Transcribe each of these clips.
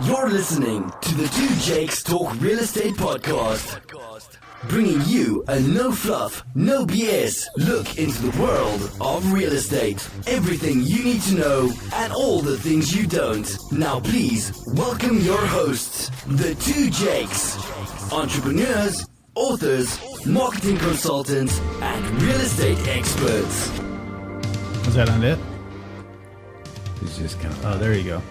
You're listening to the Two Jakes Talk Real Estate Podcast, bringing you a no fluff, no BS look into the world of real estate. Everything you need to know and all the things you don't. Now please welcome your hosts, the Two Jakes, entrepreneurs, authors, marketing consultants, and real estate experts. Was that on it? It's just kind of... Oh, there you go.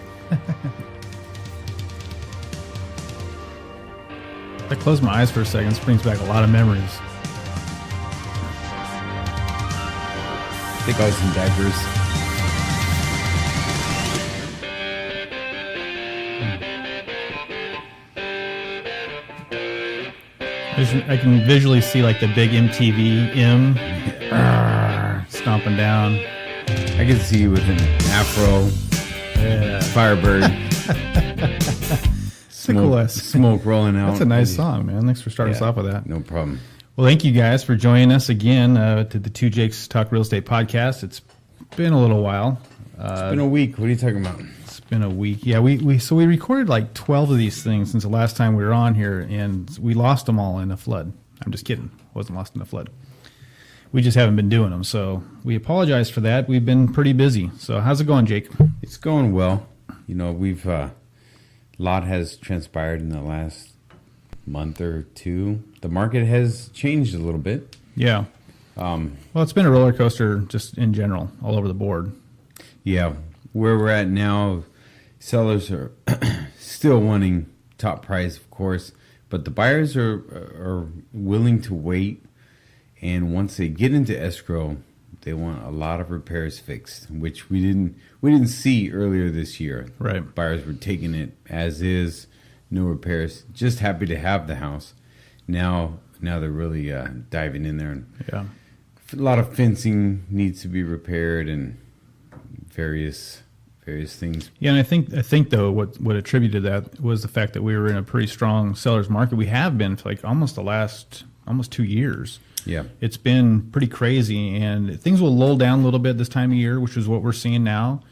I closed my eyes for a second. This brings back a lot of memories. I think I was in diapers. I can visually see like the big MTV stomping down. I can see you with an afro, Firebird, smoke rolling out. That's a nice song, man. Thanks for starting us off with that. No problem. Well, thank you guys for joining us again to the Two Jakes Talk Real Estate Podcast. It's been a little while. It's been a week. What are you talking about? It's been a week. Yeah, we recorded like 12 of these things since the last time we were on here, and we lost them all in a flood. I'm just kidding. Wasn't lost in a flood. We just haven't been doing them, so we apologize for that. We've been pretty busy. So how's it going, Jake? It's going well. You know, we've a lot has transpired in the last month or two. The market has changed a little bit. Yeah. Well, it's been a roller coaster just in general, all over the board. Yeah. Where we're at now, sellers are still wanting top price, of course, but the buyers are willing to wait. And once they get into escrow, they want a lot of repairs fixed, which we didn't see earlier this year. Right. Buyers were taking it as is, no repairs, just happy to have the house. Now they're really diving in there. And yeah. A lot of fencing needs to be repaired and various things. Yeah, and I think though what attributed that was the fact that we were in a pretty strong seller's market. We have been for like almost 2 years. Yeah. It's been pretty crazy, and things will lull down a little bit this time of year, which is what we're seeing now.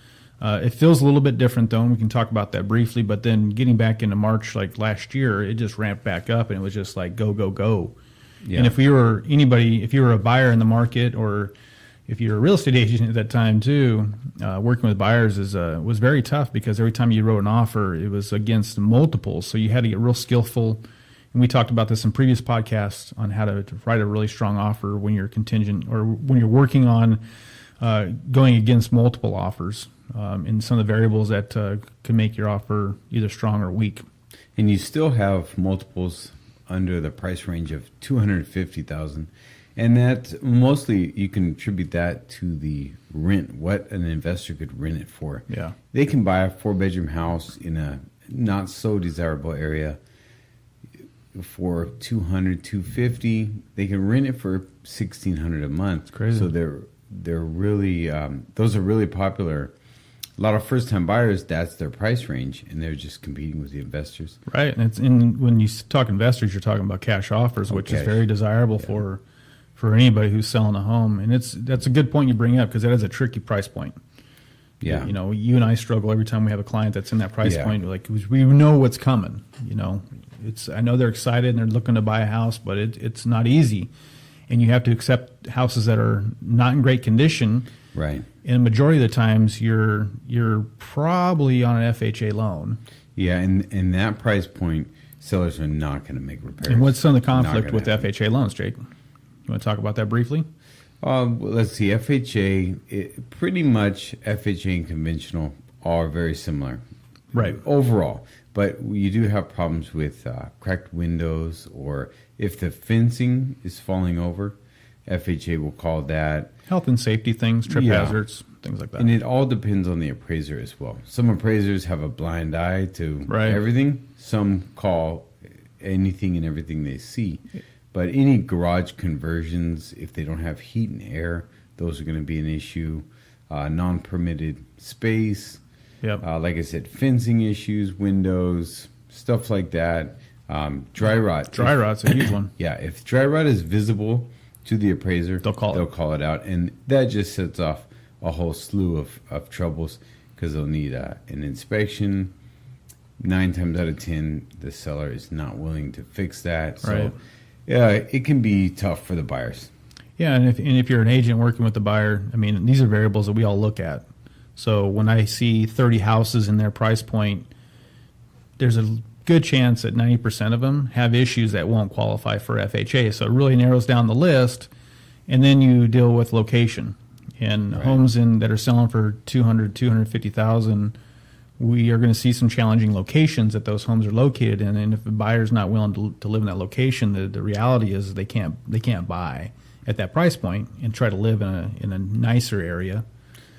It feels a little bit different, though, and we can talk about that briefly, but then getting back into March like last year, it just ramped back up, and it was just like go, go, go. Yeah. And if you were a buyer in the market, or if you're a real estate agent at that time too, working with buyers was very tough, because every time you wrote an offer, it was against multiples, so you had to get real skillful. And we talked about this in previous podcasts on how to write a really strong offer when you're contingent, or when you're working on going against multiple offers, and some of the variables that can make your offer either strong or weak. And you still have multiples under the price range of $250,000, and that mostly you can attribute that to the rent, what an investor could rent it for. Yeah, they can buy a 4-bedroom house in a not so desirable area for $200, $250. They can rent it for $1,600 a month. It's crazy. So they're really those are really popular. A lot of first-time buyers, that's their price range, and they're just competing with the investors. Right, and when you talk investors, you're talking about cash offers, which is very desirable for anybody who's selling a home. And that's a good point you bring up, because that is a tricky price point. Yeah, you know, you and I struggle every time we have a client that's in that price point. Like, we know what's coming. You know, I know they're excited and they're looking to buy a house, but it's not easy, and you have to accept houses that are not in great condition. Right. And the majority of the times, you're probably on an FHA loan. Yeah, and that price point, sellers are not going to make repairs. And what's some of the conflict with FHA loans, Jake? You want to talk about that briefly? Well, let's see. FHA, pretty much FHA and conventional are very similar, right? Overall, but you do have problems with cracked windows, or if the fencing is falling over, FHA will call that health and safety things, trip hazards, things like that. And it all depends on the appraiser as well. Some appraisers have a blind eye to everything. Some call anything and everything they see. But any garage conversions, if they don't have heat and air, those are going to be an issue. Non-permitted space. Yep. Like I said, fencing issues, windows, stuff like that. Dry rot. Dry rot's a huge one. Yeah, if dry rot is visible to the appraiser, they'll call it out. And that just sets off a whole slew of troubles, because they'll need an inspection. 9 times out of 10, the seller is not willing to fix that. So, Right. yeah, it can be tough for the buyers. Yeah, and if you're an agent working with the buyer, I mean, these are variables that we all look at. So when I see 30 houses in their price point, there's a good chance that 90% of them have issues that won't qualify for FHA. So it really narrows down the list, and then you deal with location. And Right. homes that are selling for 200, 250,000, we are going to see some challenging locations that those homes are located in. And if the buyer's not willing to live in that location, the reality is they can't buy at that price point and try to live in a nicer area.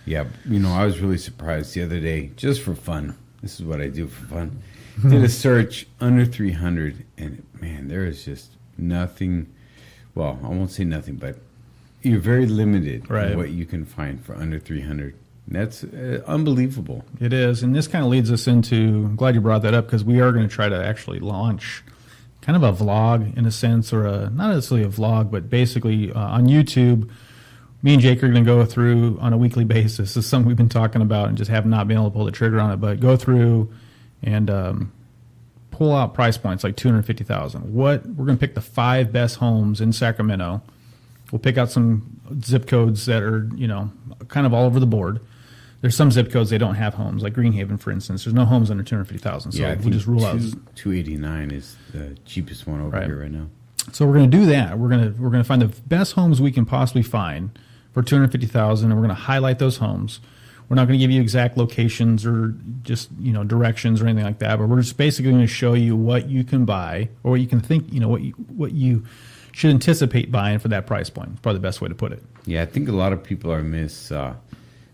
Yeah, I was really surprised the other day, just for fun. This is what I do for fun. Did a search under 300, and man, there is just nothing. Well, I won't say nothing, but you're very limited Right. in what you can find for under 300. That's unbelievable. It is, and this kind of leads us into, I'm glad you brought that up, because we are going to try to actually launch kind of a vlog in a sense, or not necessarily a vlog, but basically on YouTube. Me and Jake are going to go through on a weekly basis. This is something we've been talking about and just have not been able to pull the trigger on it, but go through and pull out price points like 250,000. We're going to pick the 5 best homes in Sacramento. We'll pick out some zip codes that are, kind of all over the board. There's some zip codes they don't have homes, like Greenhaven, for instance. There's no homes under 250,000, so I we'll think just rule out. 289 is the cheapest one over here right now. So we're going to do that. We're going to find the best homes we can possibly find for 250,000, and we're going to highlight those homes. We're not going to give you exact locations or just directions or anything like that, but we're just basically going to show you what you can buy, or what you can think, what you should anticipate buying for that price point. It's probably the best way to put it. Yeah, I think a lot of people are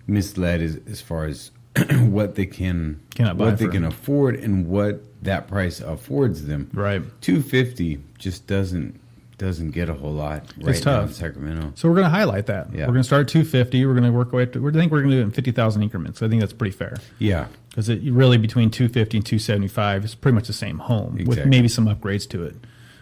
misled as far as what they can afford and what that price affords them. Right. 250 just doesn't get a whole lot right It's now tough. in Sacramento. So we're going to highlight that. Yeah. We're going to start at 250. We're going to work away. I think we're going to do it in 50,000 increments. I think that's pretty fair. Yeah. Because it really between 250 and 275 is pretty much the same home with Exactly. maybe some upgrades to it.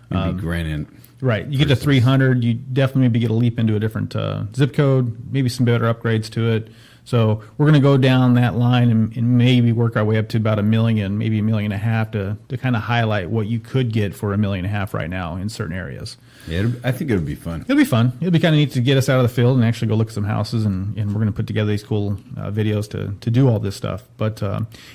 Maybe granted. Right. You get to 300, you definitely maybe get a leap into a different zip code, maybe some better upgrades to it. So we're going to go down that line and maybe work our way up to about $1 million, maybe $1.5 million to kind of highlight what you could get for $1.5 million right now in certain areas. Yeah, I think it'll be fun. It'll be fun. It'll be kind of neat to get us out of the field and actually go look at some houses, and we're going to put together these cool videos to do all this stuff. But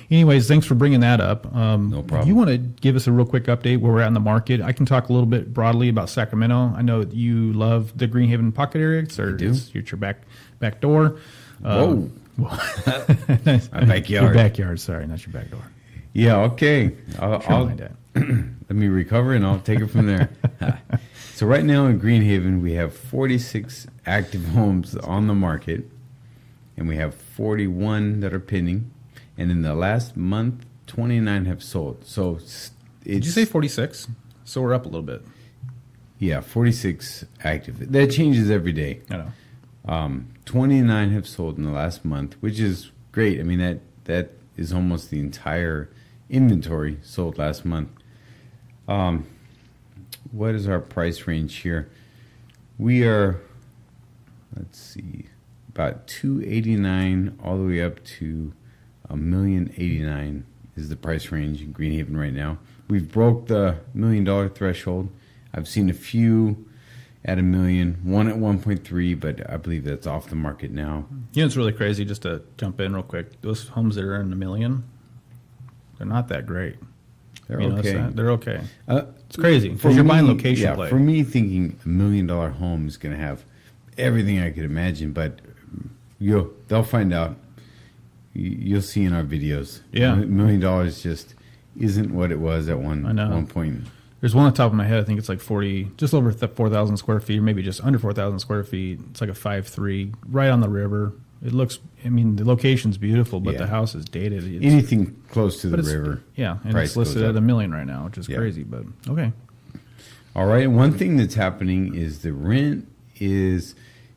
anyways, thanks for bringing that up. No problem. You want to give us a real quick update where we're at in the market? I can talk a little bit broadly about Sacramento. I know that you love the Greenhaven pocket area. It's your back door. Whoa. Nice. My backyard. Your backyard, sorry, not your back door. Yeah, okay. Sure, mind that. Let me recover and I'll take it from there. So right now in Greenhaven, we have 46 active homes on the market, and we have 41 that are pending. And in the last month, 29 have sold. So Did you say 46? So we're up a little bit. Yeah, 46 active. That changes every day. I know. 29 have sold in the last month, which is great. I mean, that is almost the entire inventory sold last month. What is our price range here? We are, let's see, about 289 all the way up to $1,089,000 is the price range in Greenhaven right now. We've broke the $1 million threshold. I've seen a few at $1 million, one at 1.3, but I believe that's off the market now. It's really crazy, just to jump in real quick. Those homes that are in $1 million, they're not that great. They're You notice okay. that? They're okay. It's crazy because you're buying location play. For me, thinking $1 million home is going to have everything I could imagine, but they'll find out. You'll see in our videos. Yeah. $1 million just isn't what it was at one point. There's one on top of my head. I think it's like just over 4,000 square feet, or maybe just under 4,000 square feet. It's like a 5.3, right on the river. It looks. I mean, the location's beautiful, but the house is dated. Anything close to the river. Yeah, and it's listed at $1 million right now, which is crazy. But okay. All right. One thing that's happening is the rent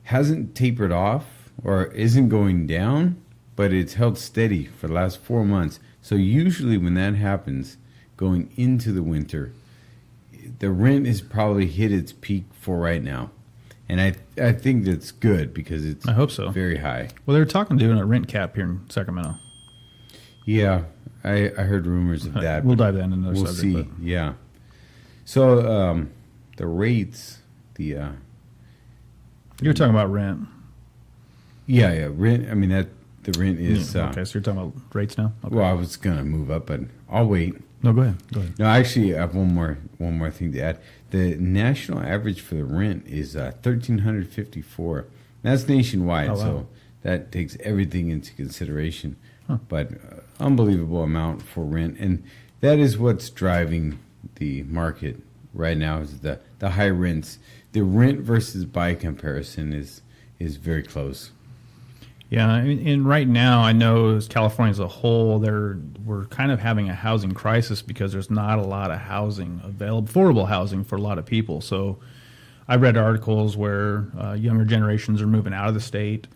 hasn't tapered off or isn't going down, but it's held steady for the last 4 months. So usually when that happens, going into the winter, the rent has probably hit its peak for right now. And I think that's good because I hope so. Very high. Well, they were talking doing a rent cap here in Sacramento. Yeah. I heard rumors of that. We'll dive in another We'll subject. see. Yeah. So the rates, You're talking about rent. rent. I mean the rent is. Okay, so you're talking about rates now. Okay. Well, I was gonna move up, but I'll wait. No, go ahead. Go ahead. No, actually, I have one more thing to add. The national average for the rent is $1,354. That's nationwide, Oh, wow. so that takes everything into consideration. Huh. But unbelievable amount for rent, and that is what's driving the market right now. Is the high rents. The rent versus buy comparison is very close. Yeah, and right now I know as California as a whole, we're kind of having a housing crisis because there's not a lot of housing available, affordable housing for a lot of people. So I read articles where younger generations are moving out of the state.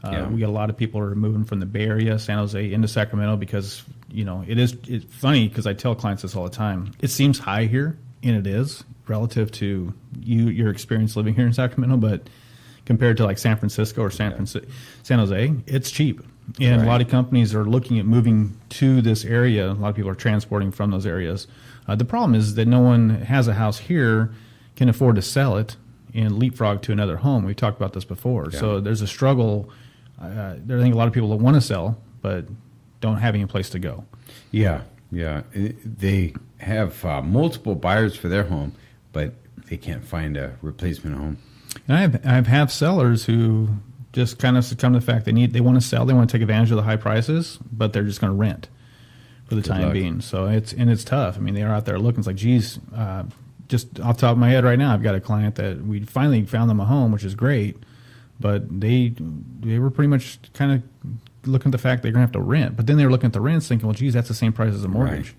Yeah. We got a lot of people who are moving from the Bay Area, San Jose, into Sacramento because it's funny because I tell clients this all the time. It seems high here, and it is relative to your experience living here in Sacramento, but compared to like San Francisco or San Jose, it's cheap. And Right. a lot of companies are looking at moving to this area. A lot of people are transporting from those areas. The problem is that no one has a house here can afford to sell it and leapfrog to another home. We talked about this before. Yeah. So there's a struggle. I think a lot of people want to sell, but don't have any place to go. Yeah. They have multiple buyers for their home, but they can't find a replacement home. And I have sellers who just kind of succumb to the fact they want to sell, they want to take advantage of the high prices, but they're just going to rent for the Good time luck. being. So it's tough. I mean, they're out there looking. It's like, geez, just off the top of my head right now, I've got a client that we finally found them a home, which is great, but they were pretty much kind of looking at the fact they're going to have to rent. But then they were looking at the rents, thinking, well, geez, that's the same price as a mortgage. Right.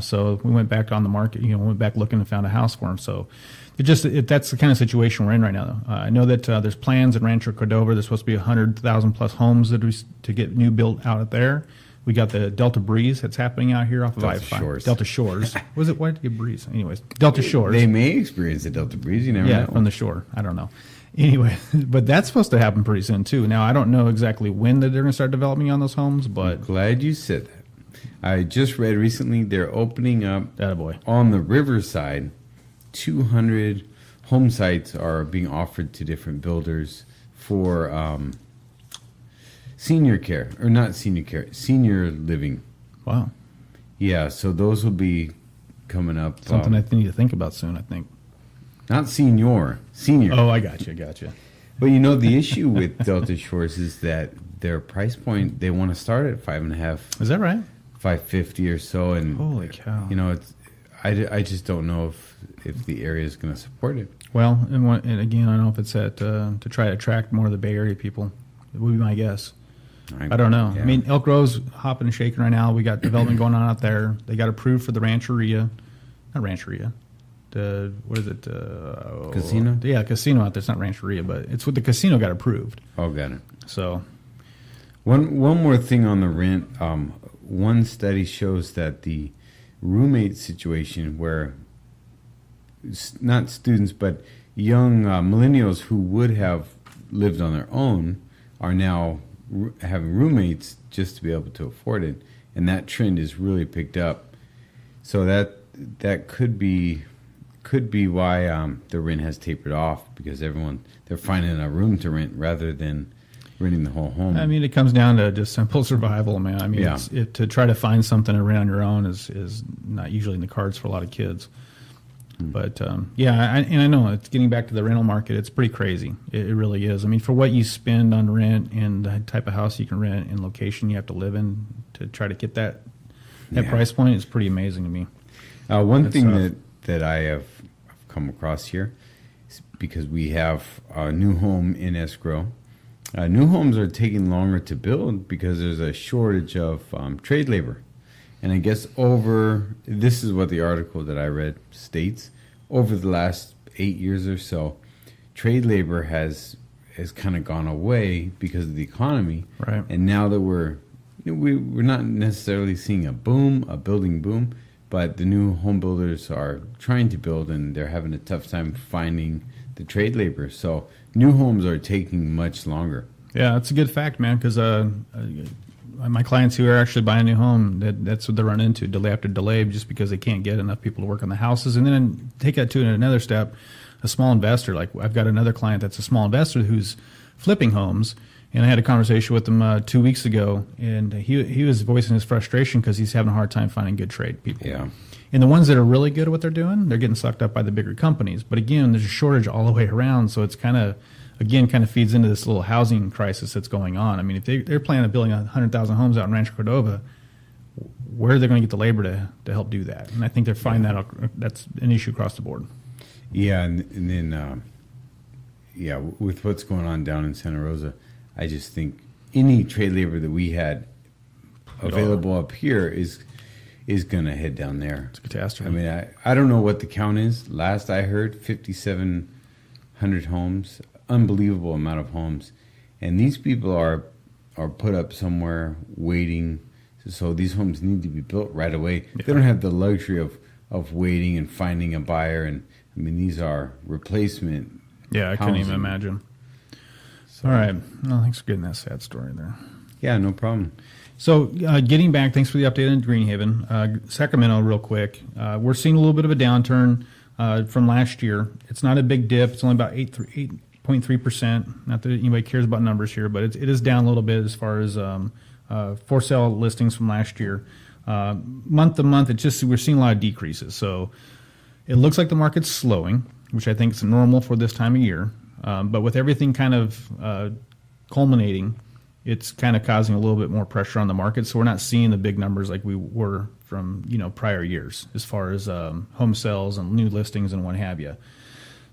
So we went back on the market, went back looking and found a house for them. So that's the kind of situation we're in right now. I know that there's plans in Rancho Cordova. There's supposed to be 100,000 plus homes to get new built out there. We got the Delta Breeze that's happening out here off of Delta I-5. Shores. Delta Shores. Was it? Why did you get Breeze? Anyways, Delta Shores. They may experience the Delta Breeze. You never know. From the shore. I don't know. Anyway, but that's supposed to happen pretty soon too. Now I don't know exactly when that they're going to start developing on those homes, but Glad you said that. I just read recently they're opening up attaboy. on the riverside. 200 home sites are being offered to different builders for senior care, or not senior care, senior living. Wow. Yeah, so those will be coming up. Something I need to think about soon, I think. Not senior. Oh, I got you. But the issue with Delta Shores is that their price point, they want to start at $5.5, Is that right? $5.50 or so, and Holy cow. it's. I just don't know if the area is going to support it. Well, and again, I don't know if it's to try to attract more of the Bay Area people. It would be my guess. I don't know. Yeah. I mean, Elk Grove's hopping and shaking right now. We got development going on out there. They got approved for the Rancheria. Not Rancheria. What is it? Casino? Yeah, casino out there. It's not Rancheria, but it's what the casino got approved. Oh, got it. So, One more thing on the rent. One study shows that the roommate situation, where not students but young millennials who would have lived on their own are now having roommates just to be able to afford it, and that trend is really picked up. So that could be why the rent has tapered off, because they're finding a room to rent rather than renting the whole home. I mean, it comes down to just simple survival, man. I mean, Yeah. to try to find something to rent on your own is not usually in the cards for a lot of kids. But I know it's getting back to the rental market. It's pretty crazy. It really is. I mean, for what you spend on rent and the type of house you can rent and location you have to live in to try to get that Yeah. price point is pretty amazing to me. One That's thing tough. that I have come across here is because we have a new home in escrow. New homes are taking longer to build because there's a shortage of trade labor. And I guess this is what the article that I read states, over the last 8 years or so, trade labor has kind of gone away because of the economy. Right. And now that we're not necessarily seeing a building boom, but the new home builders are trying to build, and they're having a tough time finding the trade labor. So new homes are taking much longer. Yeah, it's a good fact, man, because my clients who are actually buying a new home, that's what they run into, delay after delay, just because they can't get enough people to work on the houses. And then take that to another step, a small investor. Like I've got another client that's a small investor who's flipping homes. And I had a conversation with him 2 weeks ago, and he was voicing his frustration because he's having a hard time finding good trade people. Yeah. And the ones that are really good at what they're doing, they're getting sucked up by the bigger companies. But again, there's a shortage all the way around, so it's kind of feeds into this little housing crisis that's going on. I mean, if they're planning on building 100,000 homes out in Rancho Cordova, where are they going to get the labor to help do that? And I think they're finding that's an issue across the board. Yeah, and then with what's going on down in Santa Rosa, I just think any trade labor that we had available up here is going to head down there. It's a catastrophe. I mean, I don't know what the count is. Last I heard, 5,700 homes, unbelievable amount of homes, and these people are put up somewhere waiting. So these homes need to be built right away. Yeah. They don't have the luxury of waiting and finding a buyer. And I mean, these are replacement. Yeah, I couldn't even imagine. All right. Well, thanks for getting that sad story there. Yeah, no problem. So getting back, thanks for the update on Greenhaven. Sacramento, real quick. We're seeing a little bit of a downturn from last year. It's not a big dip. It's only about 8.3%. Not that anybody cares about numbers here, but it is down a little bit as far as for sale listings from last year. Month to month, we're seeing a lot of decreases. So it looks like the market's slowing, which I think is normal for this time of year. But with everything kind of culminating, it's kind of causing a little bit more pressure on the market. So we're not seeing the big numbers like we were from prior years as far as home sales and new listings and what have you.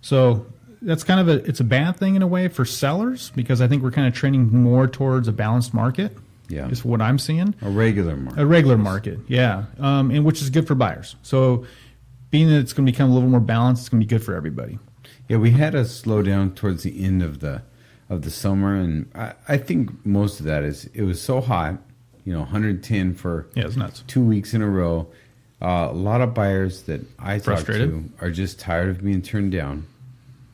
So that's kind of it's a bad thing in a way for sellers, because I think we're kind of trending more towards a balanced market. Yeah, is what I'm seeing. A regular market. A regular market, yeah, and which is good for buyers. So being that it's going to become a little more balanced, it's going to be good for everybody. Yeah, we had a slowdown towards the end of the summer, and I think most of that is it was so hot, 110 for it's nuts. 2 weeks in a row. A lot of buyers that I talk to are just tired of being turned down,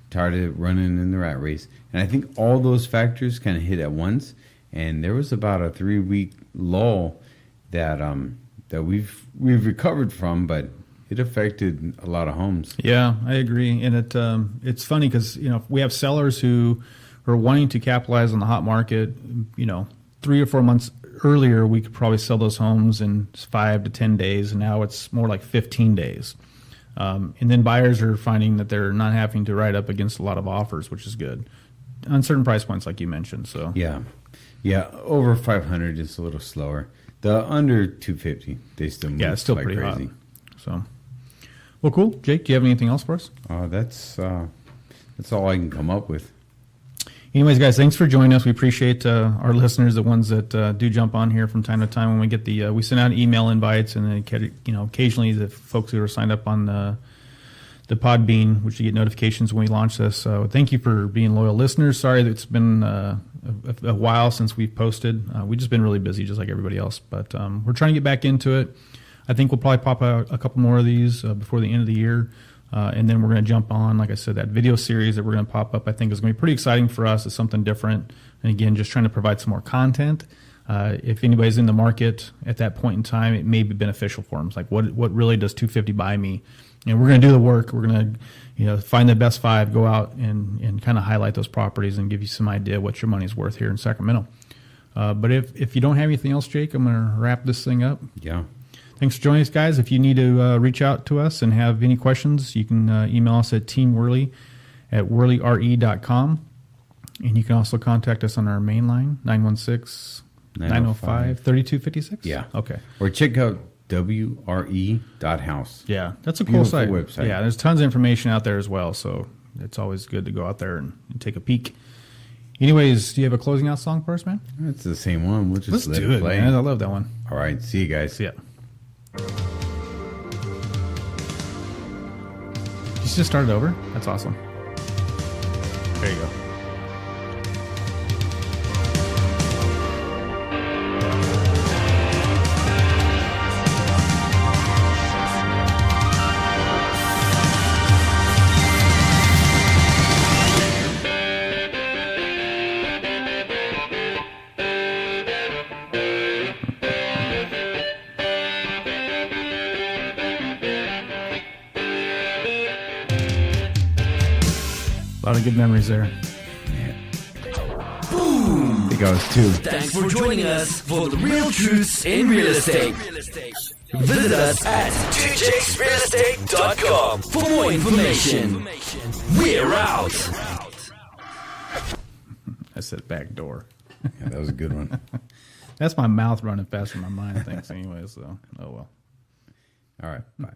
tired of running in the rat race, and I think all those factors kind of hit at once. And there was about a 3-week lull that we've recovered from, but it affected a lot of homes. Yeah, I agree, and it's funny because we have sellers who are wanting to capitalize on the hot market. 3 or 4 months earlier, we could probably sell those homes in 5 to 10 days, and now it's more like 15 days. And then buyers are finding that they're not having to ride up against a lot of offers, which is good on certain price points, like you mentioned. So yeah, over 500 is a little slower. The under 250, they still move. Yeah, it's still like pretty crazy. hot. So, well, cool. Jake, do you have anything else for us? That's all I can come up with. Anyways, guys, thanks for joining us. We appreciate our listeners, the ones that do jump on here from time to time when we get we send out email invites, and then occasionally the folks who are signed up on the Podbean, which you get notifications when we launch this. So thank you for being loyal listeners. Sorry that it's been a while since we've posted. We've just been really busy, just like everybody else. But we're trying to get back into it. I think we'll probably pop out a couple more of these before the end of the year. And then we're going to jump on, like I said, that video series that we're going to pop up, I think is going to be pretty exciting for us. It's something different. And again, just trying to provide some more content. If anybody's in the market at that point in time, it may be beneficial for them. It's like, what really does 250 buy me? And we're going to do the work. We're going to, find the best 5, go out and kind of highlight those properties and give you some idea what your money's worth here in Sacramento. But if you don't have anything else, Jake, I'm going to wrap this thing up. Yeah. Thanks for joining us, guys. If you need to reach out to us and have any questions, you can email us at teamworley@worleyre.com. And you can also contact us on our main line, 916-905-3256. Yeah. Okay. Or check out WRE.house. Yeah, that's a cool site. Website. Yeah, there's tons of information out there as well, so it's always good to go out there and take a peek. Anyways, do you have a closing out song for us, man? It's the same one. We'll just let it play. Man. I love that one. All right, see you guys. See ya. You just started over? That's awesome. There you go. A lot of good memories there. I think I was too. Thanks for joining us for the Real Truths in Real Estate. Visit us at 2jakesrealestate.com for more information. We're out. I said back door. Yeah, that was a good one. That's my mouth running faster than my mind thinks anyway, so oh well. All right, bye.